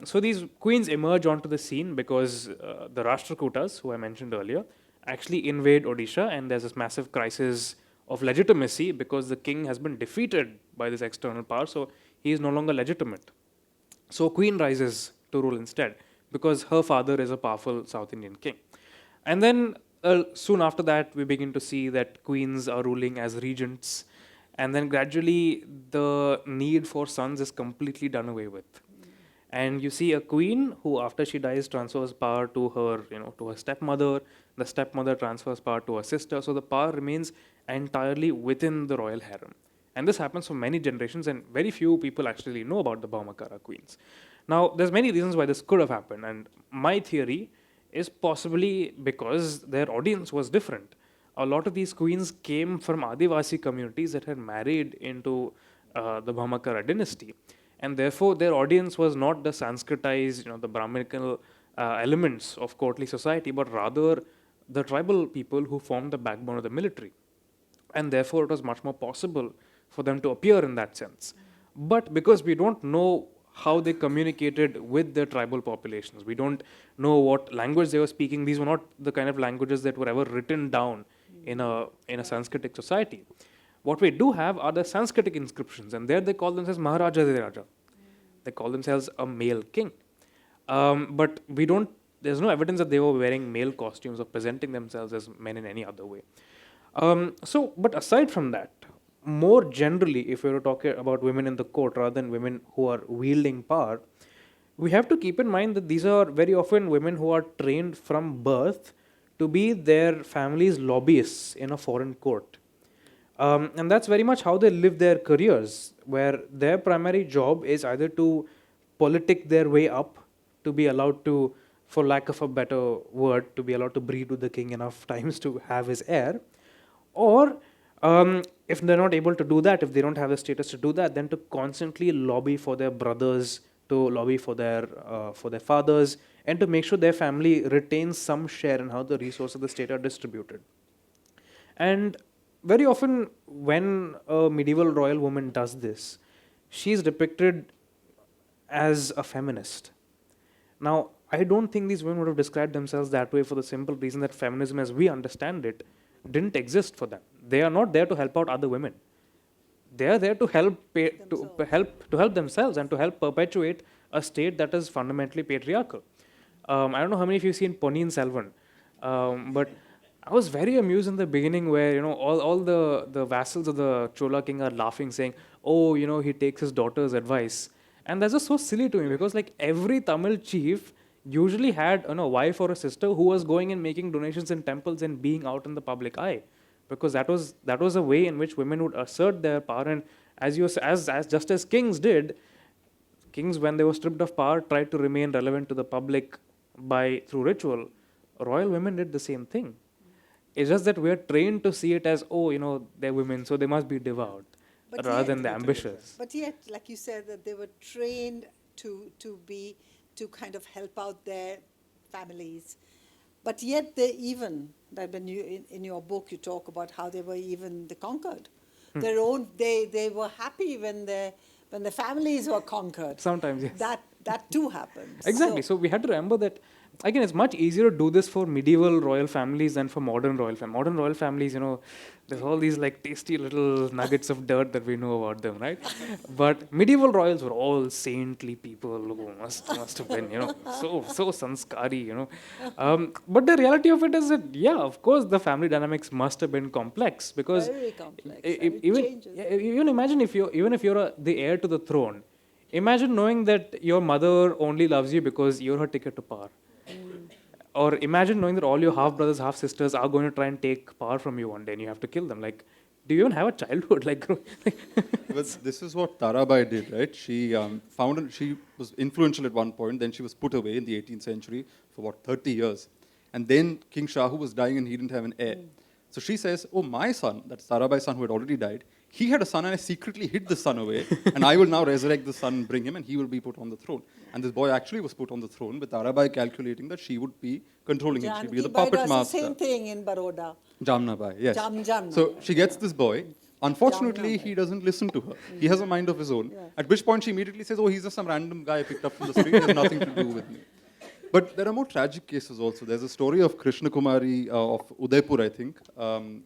so these queens emerge onto the scene because the Rashtrakutas, who I mentioned earlier, actually invade Odisha, and there's this massive crisis of legitimacy because the king has been defeated by this external power, so he is no longer legitimate. So queen rises to rule instead because her father is a powerful South Indian king. And then soon after that, we begin to see that queens are ruling as regents, and then gradually the need for sons is completely done away with. And you see a queen who, after she dies, transfers power to her, to her stepmother. The stepmother transfers power to her sister. So the power remains entirely within the royal harem. And this happens for many generations, and very few people actually know about the Bhaumakara queens. Now, there's many reasons why this could have happened, and my theory is possibly because their audience was different. A lot of these queens came from Adivasi communities that had married into the Bhaumakara dynasty. And therefore, their audience was not the Sanskritized, the Brahminical elements of courtly society, but rather the tribal people who formed the backbone of the military. And therefore, it was much more possible for them to appear in that sense. But because we don't know how they communicated with their tribal populations, we don't know what language they were speaking, these were not the kind of languages that were ever written down in a Sanskritic society. What we do have are the Sanskritic inscriptions, and there they call themselves Maharaja Dhiraja. They call themselves a male king. But there's no evidence that they were wearing male costumes or presenting themselves as men in any other way. But aside from that, more generally, if we were talking about women in the court rather than women who are wielding power, we have to keep in mind that these are very often women who are trained from birth to be their family's lobbyists in a foreign court. And that's very much how they live their careers, where their primary job is either to politic their way up, to be allowed to, for lack of a better word, to be allowed to breed with the king enough times to have his heir, or if they're not able to do that, if they don't have the status to do that, then to constantly lobby for their brothers, to lobby for their fathers, and to make sure their family retains some share in how the resources of the state are distributed. And very often, when a medieval royal woman does this, she's depicted as a feminist. Now, I don't think these women would have described themselves that way for the simple reason that feminism, as we understand it, didn't exist for them. They are not there to help out other women. They are there to help themselves and to help perpetuate a state that is fundamentally patriarchal. I don't know how many of you have seen Ponniyin Selvan, but I was very amused in the beginning where, all the vassals of the Chola king are laughing, saying, oh, he takes his daughter's advice. And that's just so silly to me because every Tamil chief usually had a wife or a sister who was going and making donations in temples and being out in the public eye. Because that was a way in which women would assert their power. And just as kings did, kings, when they were stripped of power, tried to remain relevant to the public through ritual, royal women did the same thing. It's just that we're trained to see it as, oh, they're women, so they must be devout, But rather yet- than the ambitious. But yet, like you said, that they were trained to kind of help out their families. But yet like when you, in your book, you talk about how they conquered. Their own, they were happy when the families were conquered. Sometimes, yes. That too happened. Exactly. So we had to remember that, again, it's much easier to do this for medieval royal families than for modern royal families. Modern royal families, there's all these like tasty little nuggets of dirt that we know about them, right? But medieval royals were all saintly people who must have been, so sanskari, But the reality of it is that, yeah, of course, the family dynamics must have been complex because Very complex. it It changes. even imagine if you're the heir to the throne. Imagine knowing that your mother only loves you because you're her ticket to power. Or imagine knowing that all your half brothers, half sisters are going to try and take power from you one day and you have to kill them. Like, do you even have a childhood? But this is what Tarabai did, right? She she was influential at one point, then she was put away in the 18th century for 30 years. And then King Shahu was dying and he didn't have an heir. So she says, oh, my son, that's Tarabai's son who had already died, he had a son and I secretly hid the son away and I will now resurrect the son and bring him and he will be put on the throne. And this boy actually was put on the throne with Tarabai calculating that she would be controlling him. She'd be the puppet master. The same thing in Baroda. Jamnabai, yes. Jamna. So she gets this boy. Unfortunately, he doesn't listen to her. He has a mind of his own. Yeah. At which point she immediately says, oh, he's just some random guy I picked up from the street. He has nothing to do with me. But there are more tragic cases also. There's a story of Krishna Kumari of Udaipur, I think,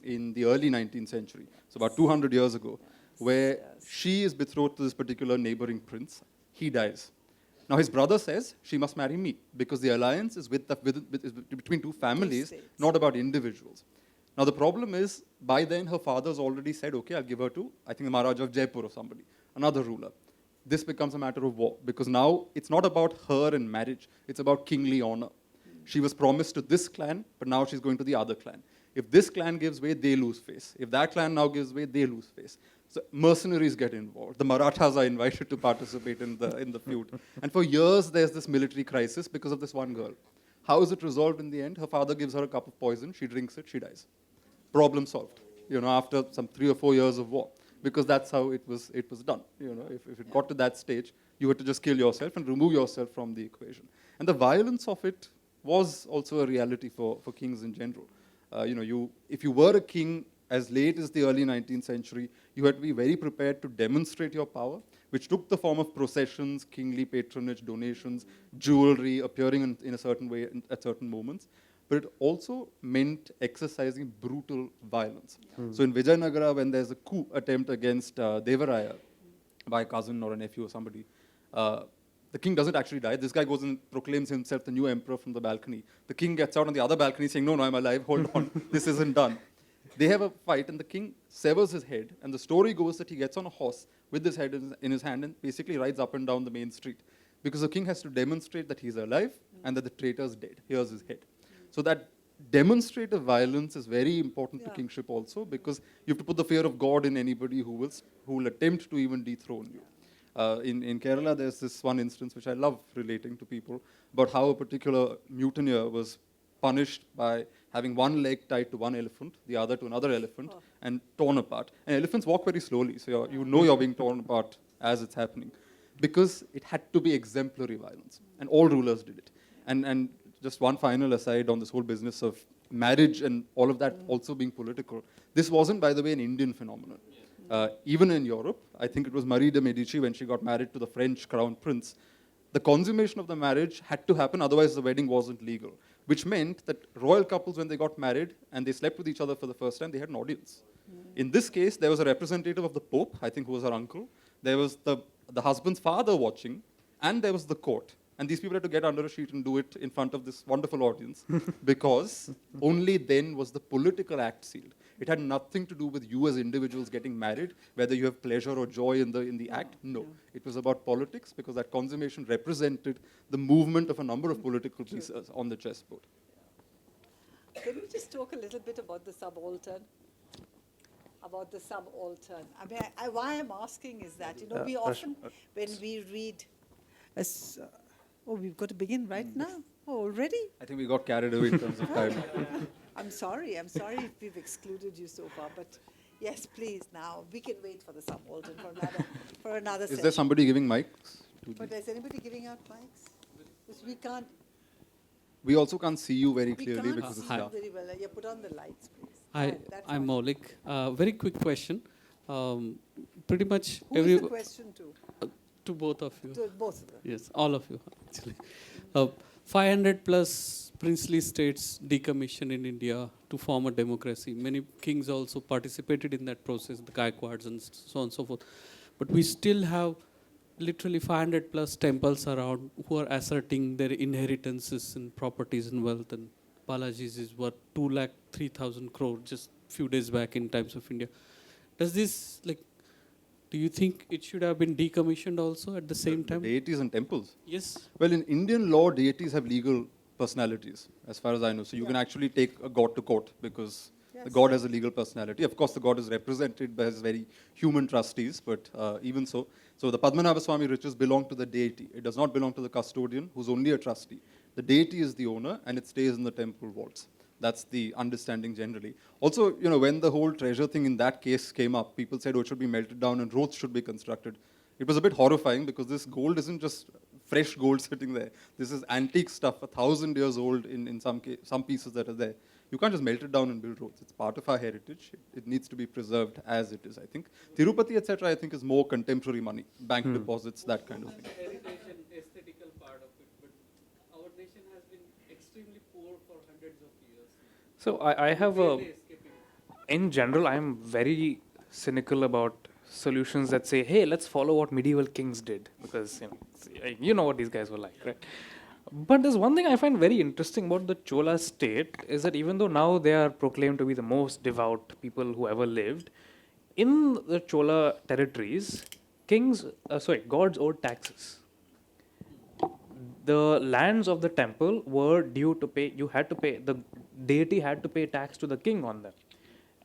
in the early 19th century. So about 200 years ago, where she is betrothed to this particular neighboring prince. He dies. Now his brother says, she must marry me because the alliance is is between two families, not about individuals. Now the problem is, by then her father's already said, okay, I'll give her to, I think the Maharaja of Jaipur or somebody, another ruler. This becomes a matter of war because now it's not about her and marriage, it's about kingly honor. She was promised to this clan, but now she's going to the other clan. If this clan gives way, they lose face. If that clan now gives way, they lose face. So mercenaries get involved. The Marathas are invited to participate in the feud. And for years, there's this military crisis because of this one girl. How is it resolved in the end? Her father gives her a cup of poison. She drinks it. She dies. Problem solved. After some 3 or 4 years of war, because that's how it was done. If it got to that stage, you had to just kill yourself and remove yourself from the equation. And the violence of it was also a reality for kings in general. If you were a king as late as the early 19th century, you had to be very prepared to demonstrate your power, which took the form of processions, kingly patronage, donations, jewelry, appearing in a certain way at certain moments. But it also meant exercising brutal violence. So in Vijayanagara, when there's a coup attempt against Devaraya by a cousin or a nephew or somebody, the king doesn't actually die. This guy goes and proclaims himself the new emperor from the balcony. The king gets out on the other balcony saying, no, I'm alive, hold on, this isn't done. They have a fight and the king severs his head, and the story goes that he gets on a horse with his head in his hand and basically rides up and down the main street. Because the king has to demonstrate that he's alive and that the traitor's dead. Here's his head. So that demonstrative violence is very important to kingship also, because you have to put the fear of God in anybody who will attempt to even dethrone you. In Kerala, there's this one instance which I love relating to people about how a particular mutineer was punished by having one leg tied to one elephant, the other to another elephant, and torn apart. And elephants walk very slowly, so you know you're being torn apart as it's happening, because it had to be exemplary violence, and all rulers did it. And just one final aside on this whole business of marriage and all of that also being political. This wasn't, by the way, an Indian phenomenon. Even in Europe, I think it was Marie de Medici when she got married to the French crown prince. The consummation of the marriage had to happen, otherwise the wedding wasn't legal, which meant that royal couples, when they got married and they slept with each other for the first time, they had an audience. In this case, there was a representative of the Pope, I think who was her uncle. There was the husband's father watching, and there was the court. And these people had to get under a sheet and do it in front of this wonderful audience, because only then was the political act sealed. It had nothing to do with you as individuals getting married, whether you have pleasure or joy in the act. No. It was about politics, because that consummation represented the movement of a number of political pieces on the chessboard. Can we just talk a little bit about the subaltern? I mean, why I'm asking is that, we often, when we read, we've got to begin right now. Oh, already? I think we got carried away in terms of time. I'm sorry if we've excluded you so far, but yes, please, now, we can wait for the subaltern for another Is session. there somebody giving mics? But is anybody giving out mics? Because we can't, We also can't see you very we clearly can't because see it's you dark. very well. Yeah, put on the lights, please. Hi, That's I'm fine. Maulik. Very quick question. Pretty much Who is the question to? to both of you. To both of them. Yes, all of you actually. 500 plus princely states decommissioned in India to form a democracy. Many kings also participated in that process, the Gaikwads and so on and so forth. But we still have literally 500 plus temples around who are asserting their inheritances and properties and wealth. And Balaji's is worth 2,03,000 crore just few days back in Times of India. Does this do you think it should have been decommissioned also at the same time? Deities and temples. Yes. Well, in Indian law, deities have legal personalities, as far as I know. So you can actually take a god to court because the god has a legal personality. Of course, the god is represented by his very human trustees, but even so. So the Padmanabha Swami riches belong to the deity. It does not belong to the custodian, who's only a trustee. The deity is the owner, and it stays in the temple vaults. That's the understanding generally. Also, when the whole treasure thing in that case came up, people said, oh, it should be melted down and roads should be constructed. It was a bit horrifying because this gold isn't just fresh gold sitting there. This is antique stuff, 1,000 years old in some pieces that are there. You can't just melt it down and build roads. It's part of our heritage. It needs to be preserved as it is, I think. Tirupati, etc., I think is more contemporary money, bank deposits, that kind of thing. Heritage and aesthetical part of it, but our nation has been extremely poor for hundreds of years. So I have a, in general, I'm very cynical about solutions that say, hey, let's follow what medieval kings did, because you know what these guys were like, right? But there's one thing I find very interesting about the Chola state is that even though now they are proclaimed to be the most devout people who ever lived, in the Chola territories, gods owed taxes. The lands of the temple were due to pay, the deity had to pay tax to the king on them.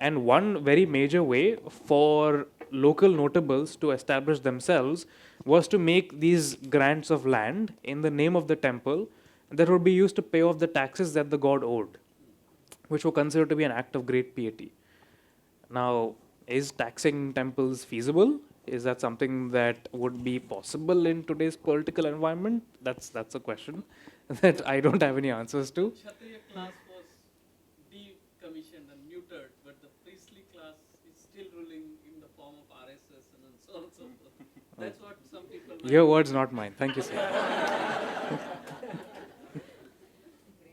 And one very major way for local notables to establish themselves was to make these grants of land in the name of the temple that would be used to pay off the taxes that the god owed, which were considered to be an act of great piety. Now, is taxing temples feasible? Is that something that would be possible in today's political environment? That's a question that I don't have any answers to. Kshatriya class was decommissioned and neutered, but the priestly class is still ruling in the form of RSS and so on and so forth. That's what some people... Your words, not mine. Thank you, sir.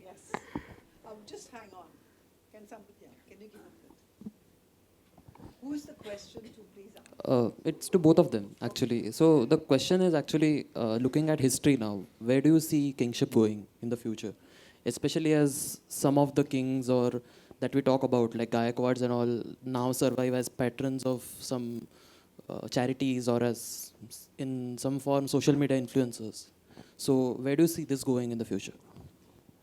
Yes. Just hang on. Can you give up that? Who is the question to, please answer? It's to both of them, actually. So the question is actually looking at history now. Where do you see kingship going in the future? Especially as some of the kings or that we talk about, like Gaikwads and all, now survive as patrons of some charities or as in some form social media influencers. So where do you see this going in the future?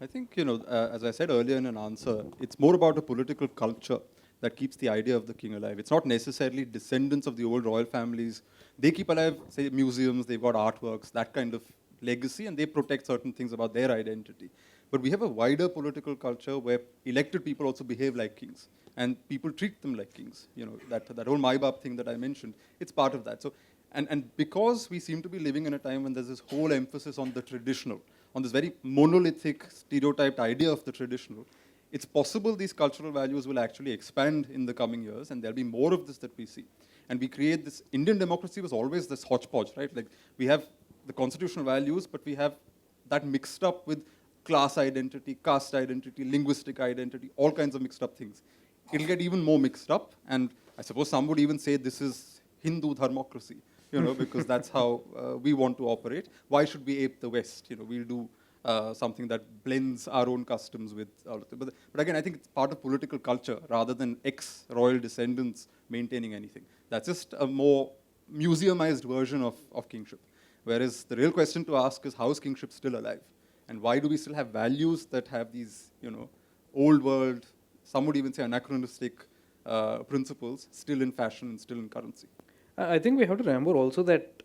I think, as I said earlier in an answer, it's more about a political culture that keeps the idea of the king alive. It's not necessarily descendants of the old royal families. They keep alive, say, museums, they've got artworks, that kind of legacy, and they protect certain things about their identity. But we have a wider political culture where elected people also behave like kings, and people treat them like kings. That whole Mai Baap thing that I mentioned, it's part of that. So, and because we seem to be living in a time when there's this whole emphasis on the traditional, on this very monolithic, stereotyped idea of the traditional, it's possible these cultural values will actually expand in the coming years, and there'll be more of this that we see. And we create this, Indian democracy was always this hodgepodge, right? Like, we have the constitutional values, but we have that mixed up with class identity, caste identity, linguistic identity, all kinds of mixed up things. It'll get even more mixed up, and I suppose some would even say this is Hindu dharmocracy, because that's how we want to operate. Why should we ape the West? We'll do something that blends our own customs with all of it. But again, I think it's part of political culture rather than ex-royal descendants maintaining anything. That's just a more museumized version of kingship. Whereas the real question to ask is, how is kingship still alive? And why do we still have values that have these, old world, some would even say anachronistic principles still in fashion and still in currency? I think we have to remember also that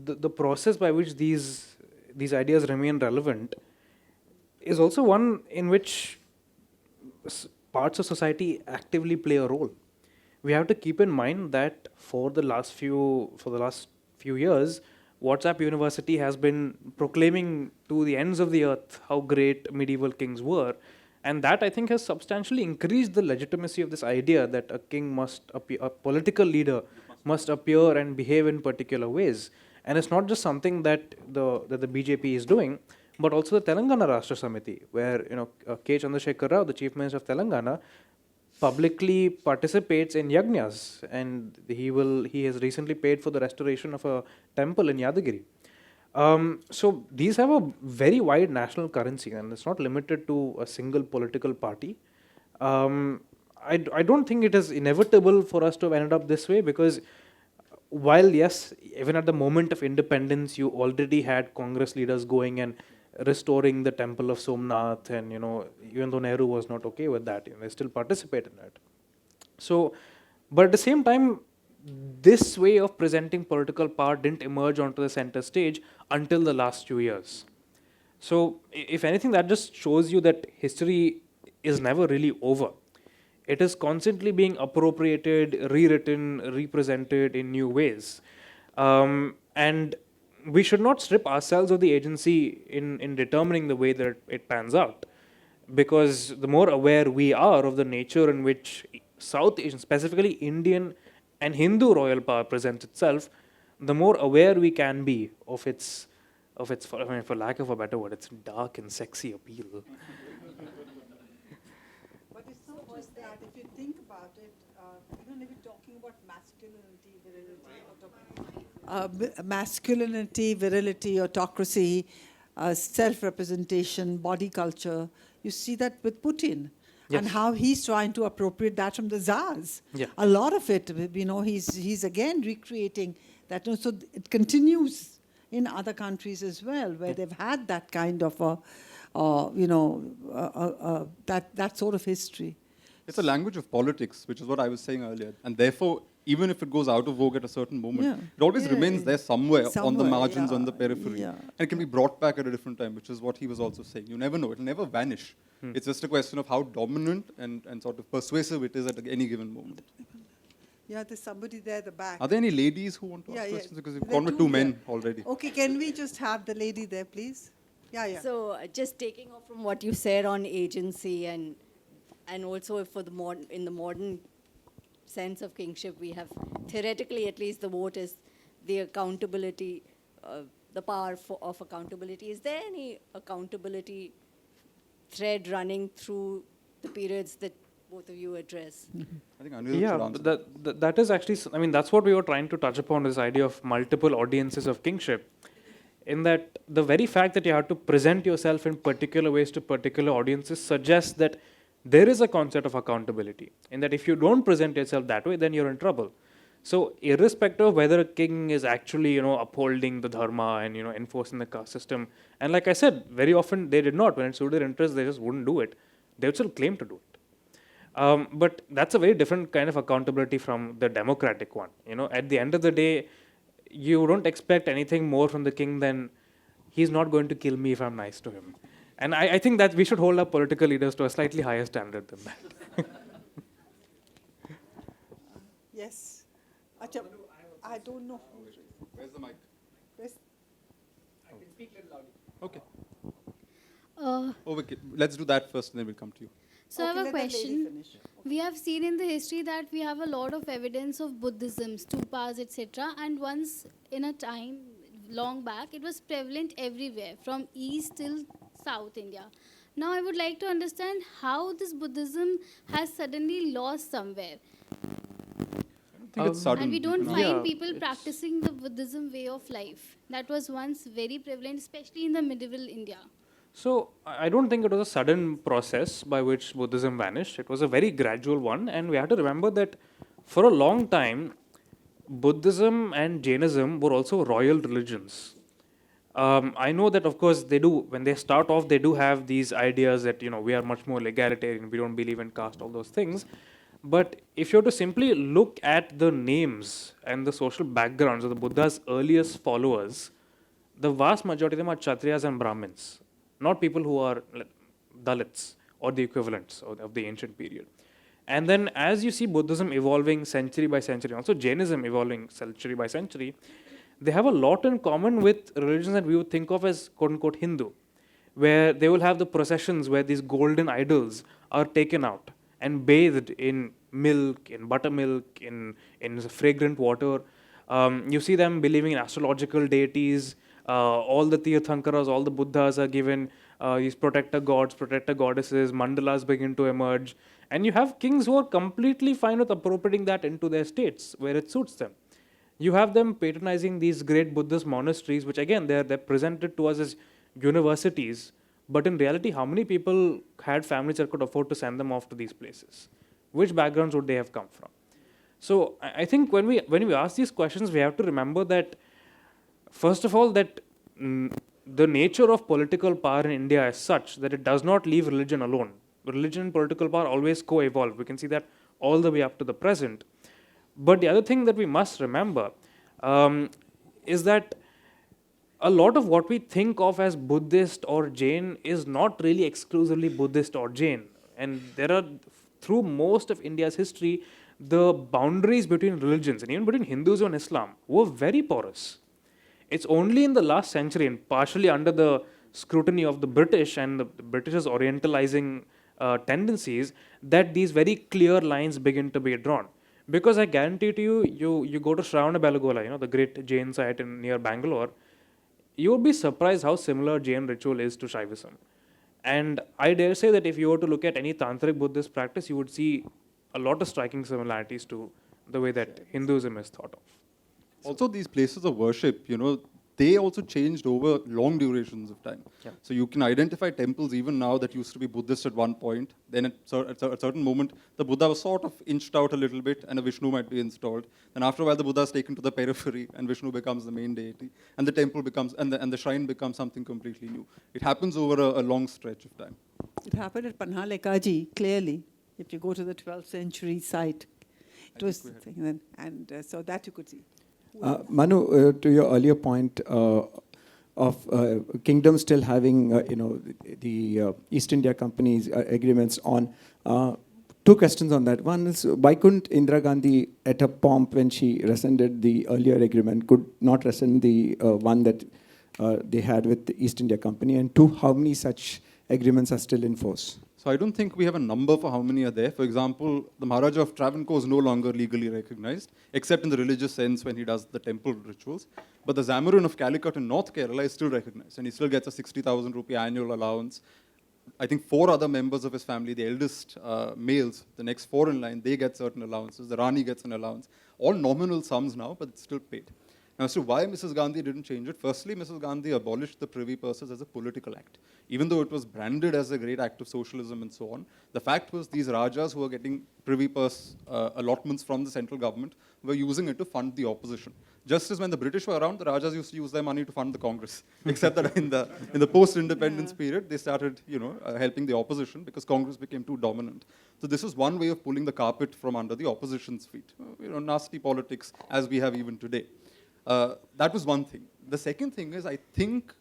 the process by which these ideas remain relevant is also one in which parts of society actively play a role. We have to keep in mind that for the last few years, WhatsApp University has been proclaiming to the ends of the earth how great medieval kings were, and that I think has substantially increased the legitimacy of this idea that a king must appear, a political leader must appear and behave in particular ways. And it's not just something that the BJP is doing, but also the Telangana Rashtra Samiti, where K. Chandrasekhar Rao, the Chief Minister of Telangana, publicly participates in yajnas, and he has recently paid for the restoration of a temple in Yadagiri. So these have a very wide national currency, and it's not limited to a single political party. I don't think it is inevitable for us to have ended up this way, because while yes, even at the moment of independence, you already had Congress leaders going and restoring the temple of Somnath, and even though Nehru was not okay with that, they still participate in that. So, but at the same time, this way of presenting political power didn't emerge onto the center stage until the last few years. So, if anything, that just shows you that history is never really over. It is constantly being appropriated, rewritten, represented in new ways. And we should not strip ourselves of the agency in determining the way that it pans out. Because the more aware we are of the nature in which South Asian, specifically Indian and Hindu royal power presents itself, the more aware we can be of its for lack of a better word, its dark and sexy appeal. But it's not just that. If you think about it, even if you're talking about masculinity, virility, autocracy, self-representation, body culture, you see that with Putin. Yes. And how he's trying to appropriate that from the Tsars. Yeah. A lot of it, he's again recreating that. So it continues in other countries as well, where they've had that kind of that sort of history. It's a language of politics, which is what I was saying earlier. And therefore, even if it goes out of vogue at a certain moment, it always remains there somewhere on the margins, on the periphery. Yeah. And it can be brought back at a different time, which is what he was also saying. You never know. It will never vanish. It's just a question of how dominant and sort of persuasive it is at any given moment. Yeah, there's somebody there at the back. Are there any ladies who want to ask questions? Because we've gone with two men already. Okay, can we just have the lady there, please? Yeah. So just taking off from what you said on agency and also in the modern sense of kingship, we have theoretically at least the vote is the accountability, the power of accountability. Is there any accountability thread running through the periods that both of you address? I think Anirudh should answer. That is actually, I mean, that's what we were trying to touch upon, this idea of multiple audiences of kingship. In that the very fact that you have to present yourself in particular ways to particular audiences suggests that there is a concept of accountability. In that if you don't present yourself that way, then you're in trouble. So irrespective of whether a king is actually, upholding the dharma and, enforcing the caste system, and like I said, very often they did not. When it suited their interest, they just wouldn't do it. They would still claim to do it. But that's a very different kind of accountability from the democratic one. At the end of the day, you don't expect anything more from the king than he's not going to kill me if I'm nice to him. And I think that we should hold our political leaders to a slightly higher standard than that. Yes. I don't know. Where's the mic? I can speak a little loudly. Okay. Let's do that first, and then we'll come to you. So I have a question. We have seen in the history that we have a lot of evidence of Buddhism, stupas, etc. And once in a time, long back, it was prevalent everywhere, from east till South India. Now I would like to understand how this Buddhism has suddenly lost somewhere. I think it's sudden. And we don't Yeah, find people practicing the Buddhism way of life. That was once very prevalent, especially in the medieval India. So I don't think it was a sudden process by which Buddhism vanished. It was a very gradual one, and we have to remember that for a long time, Buddhism and Jainism were also royal religions. I know that, of course, they do, when they start off, they do have these ideas that, we are much more egalitarian, we don't believe in caste, all those things. But if you were to simply look at the names and the social backgrounds of the Buddha's earliest followers, the vast majority of them are Kshatriyas and Brahmins. not people who are Dalits or the equivalents of the ancient period. And then as you see Buddhism evolving century by century, also Jainism evolving century by century, they have a lot in common with religions that we would think of as quote-unquote Hindu, where they will have the processions where these golden idols are taken out and bathed in milk, in buttermilk, in fragrant water. You see them believing in astrological deities. All the Tirthankaras, all the Buddhas are given these protector gods, protector goddesses, mandalas begin to emerge. And you have kings who are completely fine with appropriating that into their states where it suits them. You have them patronizing these great Buddhist monasteries, which again, they're presented to us as universities. But in reality, how many people had families that could afford to send them off to these places? Which backgrounds would they have come from? So I think when we ask these questions, we have to remember that, first of all, that the nature of political power in India is such that it does not leave religion alone. Religion and political power always co-evolve. We can see that all the way up to the present. But the other thing that we must remember is that a lot of what we think of as Buddhist or Jain is not really exclusively Buddhist or Jain. And there are, through most of India's history, the boundaries between religions and even between Hindus and Islam were very porous. It's only in the last century, and partially under the scrutiny of the British and the British's orientalizing tendencies, that these very clear lines begin to be drawn. Because I guarantee to you, you go to Shravanabelagola, the great Jain site near Bangalore, you would be surprised how similar Jain ritual is to Shaivism. And I dare say that if you were to look at any Tantric Buddhist practice, you would see a lot of striking similarities to the way that Hinduism is thought of. Also, these places of worship, they also changed over long durations of time. Yeah. So you can identify temples even now that used to be Buddhist at one point. Then at a certain moment, the Buddha was sort of inched out a little bit and a Vishnu might be installed. Then after a while, the Buddha is taken to the periphery and Vishnu becomes the main deity. And the temple becomes, and the shrine becomes something completely new. It happens over a long stretch of time. It happened at Panhalekaji, clearly. If you go to the 12th century site, it was the thing then. And so that you could see. Manu, to your earlier point of kingdom still having, the East India Company's agreements on, two questions on that. One is, why couldn't Indira Gandhi, at her pomp when she rescinded the earlier agreement, could not rescind the one that they had with the East India Company? And two, how many such agreements are still in force? So I don't think we have a number for how many are there. For example, the Maharaja of Travancore is no longer legally recognized, except in the religious sense when he does the temple rituals. But the Zamorin of Calicut in North Kerala is still recognized, and he still gets a 60,000 rupee annual allowance. I think 4 other members of his family, the eldest males, the next 4 in line, they get certain allowances. The Rani gets an allowance. All nominal sums now, but it's still paid. Now, as to why Mrs. Gandhi didn't change it, firstly, Mrs. Gandhi abolished the privy purses as a political act. Even though it was branded as a great act of socialism and so on, the fact was these Rajas who were getting privy purse allotments from the central government were using it to fund the opposition. Just as when the British were around, the Rajas used to use their money to fund the Congress. Except that in the post-independence period, they started helping the opposition because Congress became too dominant. So this is one way of pulling the carpet from under the opposition's feet. Nasty politics as we have even today. That was one thing. The second thing is, I think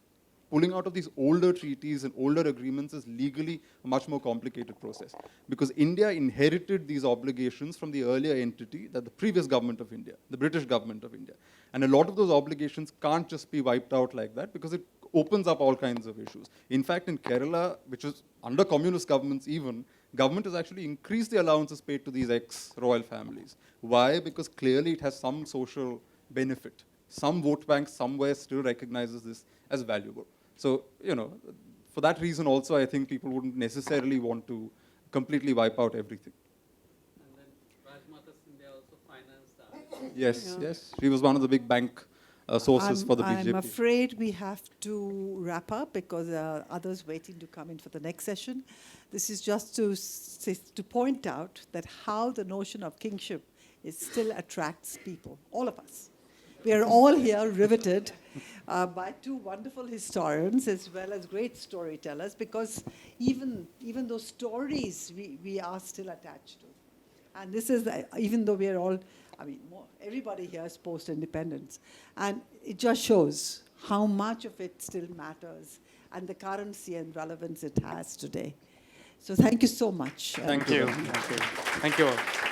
pulling out of these older treaties and older agreements is legally a much more complicated process. Because India inherited these obligations from the earlier entity, that the previous government of India, the British government of India. And a lot of those obligations can't just be wiped out like that because it opens up all kinds of issues. In fact, in Kerala, which is under communist governments even, government has actually increased the allowances paid to these ex-royal families. Why? Because clearly it has some social benefit. Some vote bank somewhere still recognizes this as valuable. So, for that reason also, I think people wouldn't necessarily want to completely wipe out everything. And then Rajmata Scindia also financed that. Yes, yes. She was one of the big bank sources for the BJP. I'm afraid we have to wrap up because there are others waiting to come in for the next session. This is just to point out that how the notion of kingship still attracts people, all of us. We are all here riveted by 2 wonderful historians as well as great storytellers, because even those stories we are still attached to. And this is, even though we are all, everybody here is post-independence. And it just shows how much of it still matters and the currency and relevance it has today. So thank you so much. Thank you. Thank you all.